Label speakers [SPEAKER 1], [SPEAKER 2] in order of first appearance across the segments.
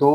[SPEAKER 1] 2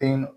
[SPEAKER 1] 3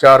[SPEAKER 1] 4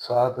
[SPEAKER 1] 7